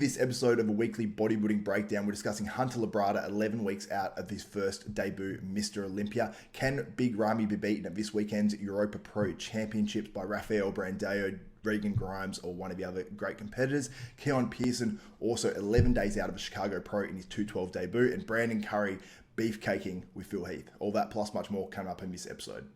this episode of a weekly bodybuilding breakdown, we're discussing Hunter Labrada 11 weeks out of his first debut, Mr Olympia. Can Big Ramy be beaten at this weekend's Europa Pro Championships by Rafael Brandao, Regan Grimes, or one of the other great competitors? Keone Pearson also 11 days out of a Chicago Pro in his 212 debut, and Brandon Curry beefcaking with Phil Heath. All that plus much more coming up in this episode.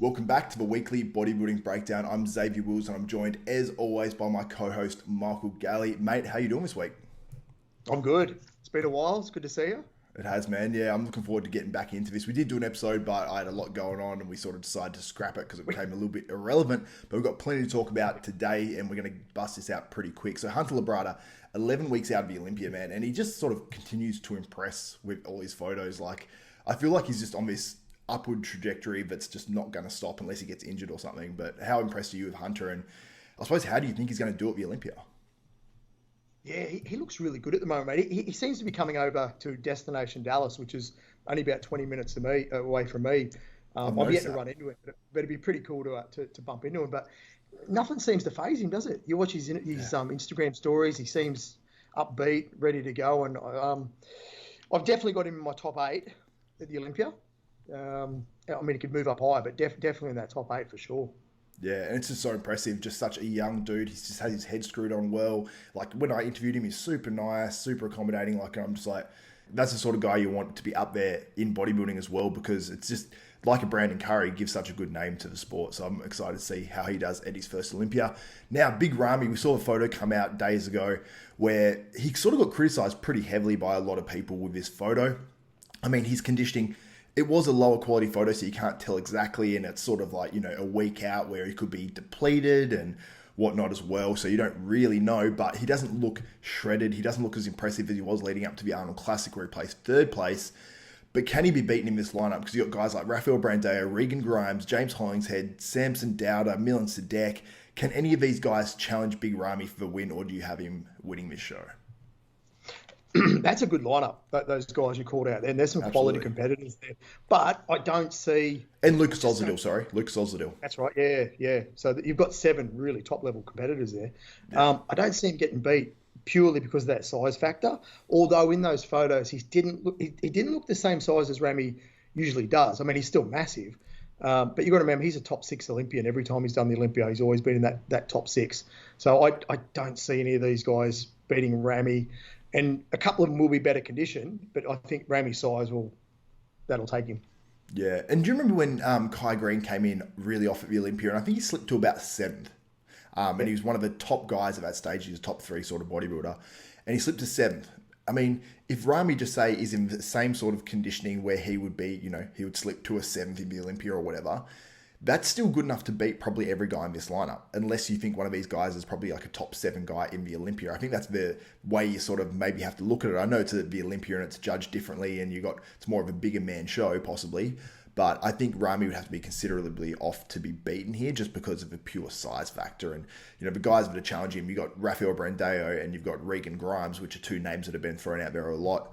Welcome back to the weekly bodybuilding breakdown. I'm Xavier Wills and I'm joined as always by my co-host Michael Galley. Mate, how you doing this week? I'm good. It's been a while. It's good to see you. It has, man. Yeah, I'm looking forward to getting back into this. We did do an episode, but I had a lot going on and we sort of decided to scrap it because it became a little bit irrelevant. But we've got plenty to talk about today and we're going to bust this out pretty quick. So Hunter Labrada, 11 weeks out of the Olympia, man, and he just sort of continues to impress with all his photos. Like, I feel like he's just on this upward trajectory that's just not going to stop unless he gets injured or something. But how impressed are you with Hunter? And I suppose, how do you think he's going to do at the Olympia? Yeah, he looks really good at the moment, mate. He seems to be coming over to Destination Dallas, which is only about 20 minutes away from me. I've yet to run into him, but it'd be pretty cool to bump into him. But nothing seems to faze him, does it? You watch his Instagram stories, he seems upbeat, ready to go. And I've definitely got him in my top 8 at the Olympia. I mean, he could move up higher, but definitely in that top 8 for sure. Yeah, and it's just so impressive. Just such a young dude. He's just had his head screwed on well. Like, when I interviewed him, he's super nice, super accommodating. Like, I'm just like, that's the sort of guy you want to be up there in bodybuilding as well, because it's just like a Brandon Curry, gives such a good name to the sport. So I'm excited to see how he does at his first Olympia. Now, Big Ramy, we saw a photo come out days ago where he sort of got criticised pretty heavily by a lot of people with this photo. I mean, his conditioning, it was a lower quality photo, so you can't tell exactly, and it's sort of like, you know, a week out where he could be depleted and whatnot as well, so you don't really know, but he doesn't look shredded. He doesn't look as impressive as he was leading up to the Arnold Classic where he placed 3rd place. But can he be beaten in this lineup? Because you've got guys like Rafael Brandao, Regan Grimes, James Hollingshead, Samson Dowder, Milan Sadek. Can any of these guys challenge Big Ramy for the win, or do you have him winning this show? That's a good lineup, those guys you called out there. And there's some quality competitors there. But I don't see... And Lucas Ozdil. That's right, yeah. So you've got 7 really top-level competitors there. Yeah. I don't see him getting beat purely because of that size factor. Although in those photos, he didn't look the same size as Ramy usually does. I mean, he's still massive. But you've got to remember, he's a top 6 Olympian. Every time he's done the Olympia, he's always been in that top 6. So I don't see any of these guys beating Ramy. And a couple of them will be better conditioned, but I think Ramy's size that'll take him. Yeah, and do you remember when Kai Green came in really off at the Olympia, and I think he slipped to about 7th, and he was one of the top guys at that stage. He was a top 3 sort of bodybuilder, and he slipped to 7th. I mean, if Ramy just say is in the same sort of conditioning where he would be, you know, he would slip to a 7th in the Olympia or whatever, that's still good enough to beat probably every guy in this lineup, unless you think one of these guys is probably like a top 7 guy in the Olympia. I think that's the way you sort of maybe have to look at it. I know it's the Olympia and it's judged differently, and it's more of a bigger man show possibly, but I think Ramy would have to be considerably off to be beaten here just because of the pure size factor. And, you know, the guys that are challenging him, you've got Rafael Brandao and you've got Regan Grimes, which are 2 names that have been thrown out there a lot,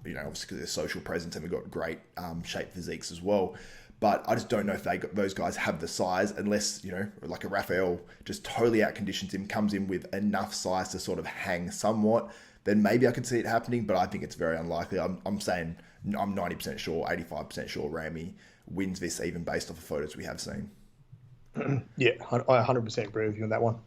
you know, obviously because of their social presence, and we've got great shaped physiques as well. But I just don't know if those guys have the size, unless, you know, like a Rafael just totally out-conditions him, comes in with enough size to sort of hang somewhat, then maybe I could see it happening, but I think it's very unlikely. I'm saying I'm 90% sure, 85% sure Ramy wins this, even based off the photos we have seen. Yeah, I 100% agree with you on that one.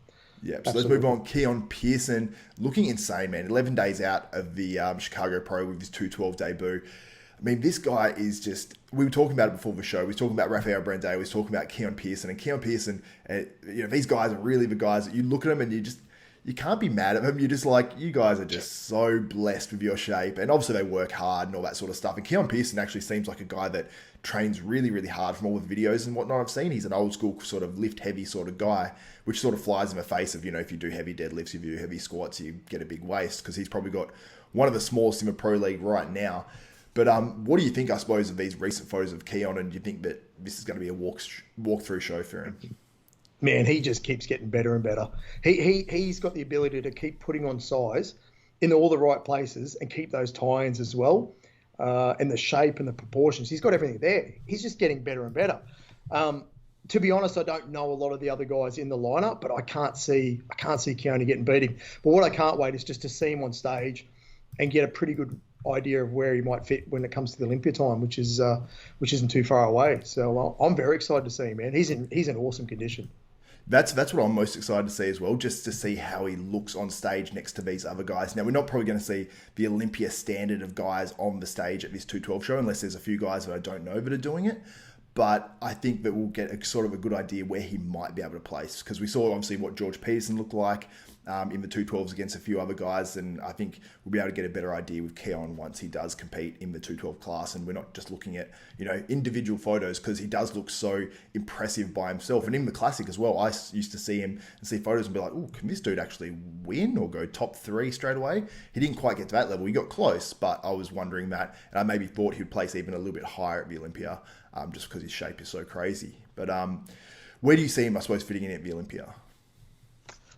Yeah, so Let's move on. Keone Pearson, looking insane, man. 11 days out of the Chicago Pro with his 212 debut. I mean, this guy is just... We were talking about it before the show. We were talking about Rafael Brandao. We were talking about Keone Pearson. And Keone Pearson, you know, these guys are really the guys that you look at them and you can't be mad at them. You're just like, you guys are just so blessed with your shape. And obviously they work hard and all that sort of stuff. And Keone Pearson actually seems like a guy that trains really, really hard from all the videos and whatnot I've seen. He's an old school sort of lift heavy sort of guy, which sort of flies in the face of, you know, if you do heavy deadlifts, if you do heavy squats, you get a big waist, because he's probably got one of the smallest in the pro league right now. But what do you think, I suppose, of these recent photos of Keone, and do you think that this is going to be a walk-through show for him? man, he just keeps getting better and better. He's got the ability to keep putting on size in all the right places and keep those tie-ins as well, and the shape and the proportions. He's got everything there. He's just getting better and better. To be honest, I don't know a lot of the other guys in the lineup, but I can't see Keone getting beating. But what I can't wait is just to see him on stage and get a pretty good idea of where he might fit when it comes to the Olympia time, which isn't too far away. So I'm very excited to see him, man. He's in awesome condition. That's what I'm most excited to see as well, just to see how he looks on stage next to these other guys. Now, we're not probably going to see the Olympia standard of guys on the stage at this 212 show, unless there's a few guys that I don't know that are doing it. But I think that we'll get a sort of a good idea where he might be able to place, because we saw obviously what George Peterson looked like in the 212s against a few other guys, and I think we'll be able to get a better idea with Keone once he does compete in the 212 class, and we're not just looking at individual photos, because he does look so impressive by himself. And in the classic as well, I used to see him and see photos and be like, oh, can this dude actually win or go top 3 straight away? He didn't quite get to that level. He got close, but I was wondering that, and I maybe thought he would place even a little bit higher at the Olympia, just because his shape is so crazy. But where do you see him, I suppose, fitting in at the Olympia?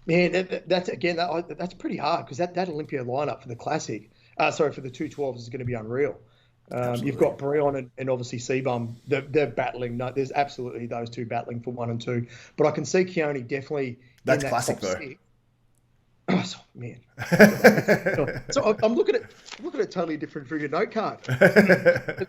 Man, that's pretty hard, because that Olympia lineup for the classic, for the 212s is going to be unreal. You've got Breon and obviously Seabum. They're battling. No, there's absolutely those two battling for 1 and 2. But I can see Keone definitely. That's in that classic top though. 6. Oh, man. So I'm looking at a totally different friggin' note card.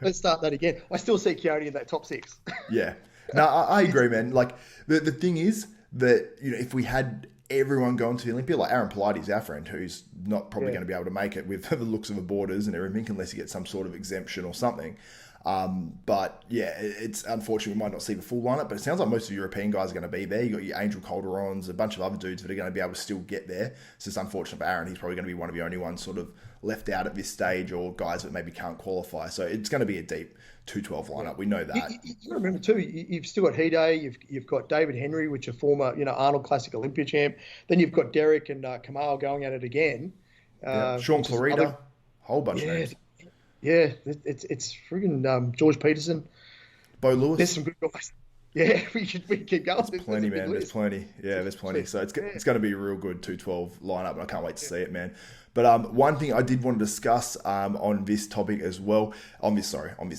Let's start that again. I still see Keone in that top 6. Yeah. No, I agree, man. Like the thing is that, if we had everyone going to the Olympia, like Aaron Pilates, our friend, who's not probably going to be able to make it with the looks of the borders and everything, unless he gets some sort of exemption or something. But yeah, it's unfortunate we might not see the full lineup, but it sounds like most of the European guys are going to be there. You got your Angel Calderons, a bunch of other dudes that are going to be able to still get there. It's just unfortunate for Aaron. He's probably going to be one of the only ones sort of left out at this stage, or guys that maybe can't qualify. So it's going to be a deep 212 lineup. We know that. You remember too, you've still got Hide, you've got David Henry, which are former, Arnold Classic Olympia champ. Then you've got Derek and Kamal going at it again. Sean Clarita, whole bunch of names. Yeah, it's friggin' George Peterson. Bo Lewis. There's some good guys. Yeah, we can keep going. There's plenty, man. There's plenty. Yeah, there's plenty. So it's going to be a real good 212 lineup, and I can't wait to see it, man. But one thing I did want to discuss on this topic as well, on this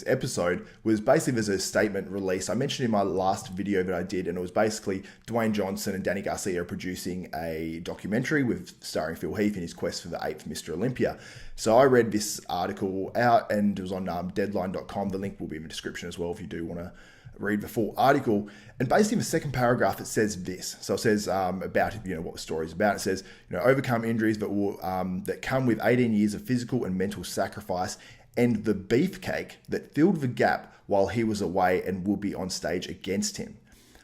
episode, was basically there's a statement released. I mentioned in my last video that I did, and it was basically Dwayne Johnson and Danny Garcia are producing a documentary starring Phil Heath in his quest for the 8th Mr Olympia. So I read this article out, and it was on deadline.com. The link will be in the description as well if you do want to read the full article. And basically in the second paragraph it says this. So it says about what the story is about. It says overcome injuries that come with 18 years of physical and mental sacrifice, and the beefcake that filled the gap while he was away and will be on stage against him.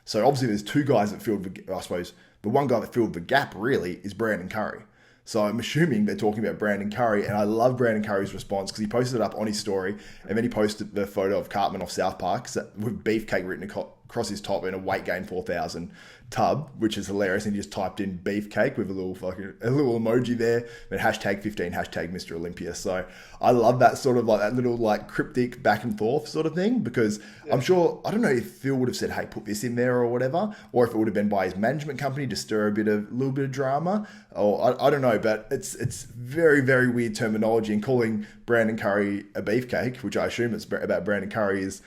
So obviously there's two guys that filled the, I suppose the one guy that filled the gap really is Brandon Curry. So I'm assuming they're talking about Brandon Curry, and I love Brandon Curry's response because he posted it up on his story, and then he posted the photo of Cartman off South Park with beefcake written across his top in a weight gain 4,000 tub, which is hilarious. And he just typed in beefcake with a little emoji there, then #15, Mr Olympia. So I love that sort of that little cryptic back and forth sort of thing, because I'm sure, I don't know if Phil would have said, hey, put this in there or whatever, or if it would have been by his management company to stir a little bit of drama, or I don't know, but it's very, very weird terminology, and calling Brandon Curry a beefcake, which I assume it's about Brandon Curry, is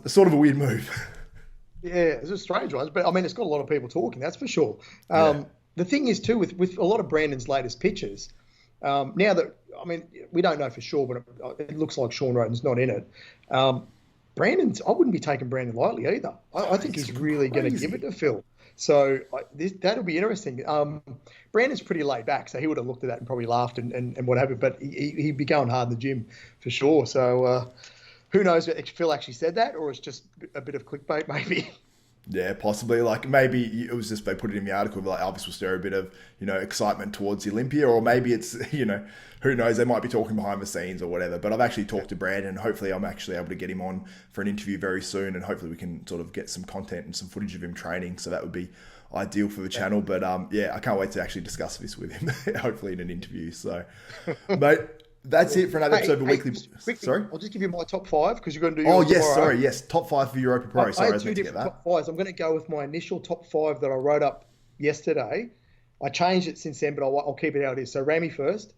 sort of a weird move. Yeah, it's a strange one, but I mean, it's got a lot of people talking, that's for sure. The thing is too, with a lot of Brandon's latest pictures, now that, I mean, we don't know for sure, but it looks like Sean Roden's not in it. I wouldn't be taking Brandon lightly either. I think he's really going to give it to Phil. So that'll be interesting. Brandon's pretty laid back, so he would have looked at that and probably laughed and what have you, but he'd be going hard in the gym for sure. So who knows if Phil actually said that, or it's just a bit of clickbait maybe. Yeah, possibly. Maybe it was just they put it in the article, this will stir a bit of excitement towards the Olympia, or maybe it's who knows, they might be talking behind the scenes or whatever. But I've actually talked to Brad, and hopefully I'm actually able to get him on for an interview very soon, and hopefully we can sort of get some content and some footage of him training. So that would be ideal for the channel. But I can't wait to actually discuss this with him, hopefully in an interview. So, mate, That's it for another episode of Weekly. Just quickly, Sorry? I'll just give you my top 5 because you're going to do Oh, yours yes, tomorrow. sorry, yes. Top 5 for Europa Pro. Sorry, I was had 2 meant to get different that. top 5s. I'm going to go with my initial top 5 that I wrote up yesterday. I changed it since then, but I'll keep it how it is. So Ramy first,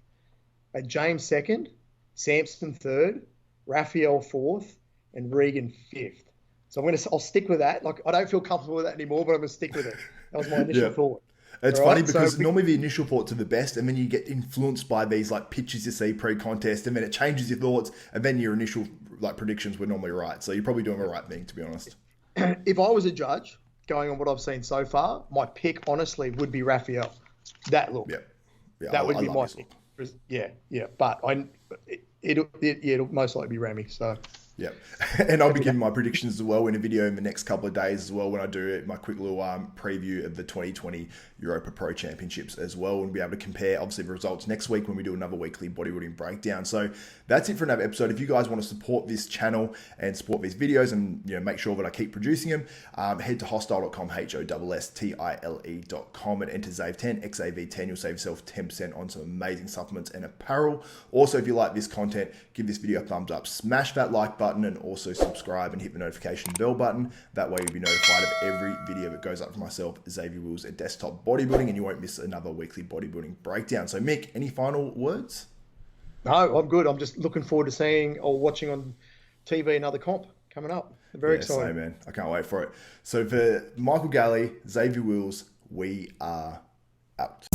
James second, Samson third, Raphael fourth, and Regan fifth. So I'll stick with that. Like, I don't feel comfortable with that anymore, but I'm going to stick with it. That was my initial thought. It's funny because normally the initial thoughts are the best, and then you get influenced by these like pictures you see pre-contest, and then it changes your thoughts, and then your initial like predictions were normally right. So you're probably doing the right thing, to be honest. If I was a judge, going on what I've seen so far, my pick honestly would be Raphael. That look, that would be my pick. Yeah. But it'll most likely be Ramy. So. Yeah, and I'll be giving my predictions as well in a video in the next couple of days as well when I do it, my quick little preview of the 2020 Europa Pro Championships as well, and be able to compare obviously the results next week when we do another weekly bodybuilding breakdown. So that's it for another episode. If you guys want to support this channel and support these videos and make sure that I keep producing them, head to hostile.com, HOSSTILE.com, and enter ZAVE10, XAV10. You'll save yourself 10% on some amazing supplements and apparel. Also, if you like this content, give this video a thumbs up, smash that like button, and also subscribe and hit the notification bell button. That way you'll be notified of every video that goes up for myself, Xavier Wills at Desktop Bodybuilding, and you won't miss another weekly bodybuilding breakdown. So Mick, any final words? No, I'm good. I'm just looking forward to seeing or watching on TV another comp coming up. Very excited. Same, man. I can't wait for it. So for Michael Galley, Xavier Wills, we are out.